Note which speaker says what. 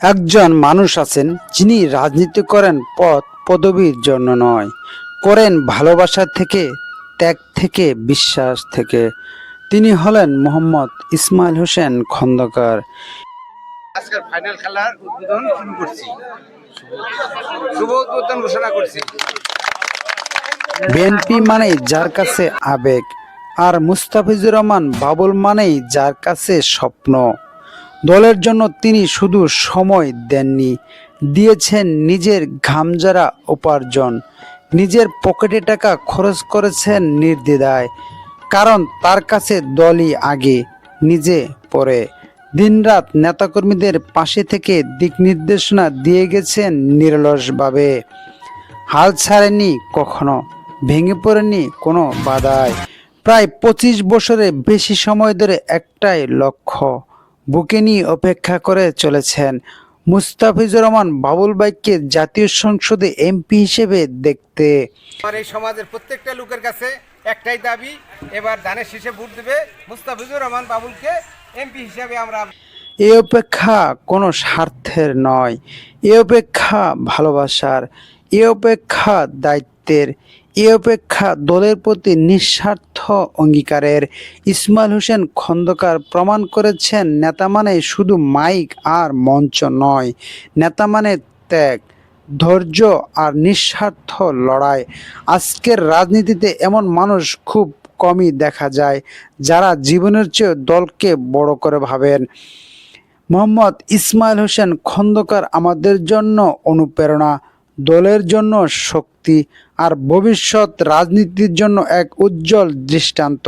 Speaker 1: একজন মানুষ আছেন যিনি রাজনীতি করেন পদ পদবীর জন্য নয়, করেন ভালোবাসা থেকে, ত্যাগ থেকে, বিশ্বাস থেকে। তিনি হলেন মোহাম্মদ ইসমাইল হোসেন খন্দকার।
Speaker 2: আজকের ফাইনাল খেলার উদ্বোধন শুরু করছি। শুভ উদ্বোধন ঘোষণা করছি।
Speaker 1: বিএনপি মানেই যার কাছে আবেগ, আর মুস্তাফিজুর রহমান বাবুল মানেই যার কাছে স্বপ্ন। দলের জন্য তিনি শুধু সময় দেননি, দিয়েছেন নিজের ঘামঝারা উপার্জন, নিজের পকেটে টাকা খরচ করেছেন নির্দ্বিধায়। কারণ তার কাছে দলই আগে, নিজে পরে। দিনরাত নেতাকর্মীদের পাশে থেকে দিক নির্দেশনা দিয়ে গেছেন নিরলসভাবে। হাল ছাড়েনি কখনো, ভেঙে পড়েনি কোনো বাধায়। প্রায় 25 বছরের বেশি সময় ধরে একটাই লক্ষ্য বুকে নিয়ে অপেক্ষা করে চলেছেন মুস্তাফিজুর রহমান বাবুল ভাইকে জাতীয় সংসদে এমপি হিসেবে দেখতে।
Speaker 2: আমার এই সমাজের প্রত্যেকটা লোকের কাছে একটাই দাবি, এবার ধানের শীষে ভোট দেবে মুস্তাফিজুর রহমান বাবুলকে এমপি হিসেবে। আমরা
Speaker 1: এ অপেক্ষা কোনো স্বার্থের নয়, এ অপেক্ষা ভালোবাসার, এ অপেক্ষা দায়িত্বের, এ অপেক্ষা দলের প্রতি নিঃস্বার্থ অঙ্গীকারের। ইসমাইল হোসেন খন্দকার প্রমাণ করেছেন নেতা মানে শুধু মাইক আর মঞ্চ নয়, নেতা মানে ত্যাগ, ধৈর্য আর নিঃস্বার্থ লড়াই। আজকের রাজনীতিতে এমন মানুষ খুব কমই দেখা যায়, যারা জীবনের চেয়ে দলকে বড় করে ভাবেন। মোহাম্মদ ইসমাইল হোসেন খন্দকার আমাদের জন্য অনুপ্রেরণা, দলের জন্য শক্তি, আর ভবিষ্যৎ রাজনীতির জন্য এক উজ্জ্বল দৃষ্টান্ত।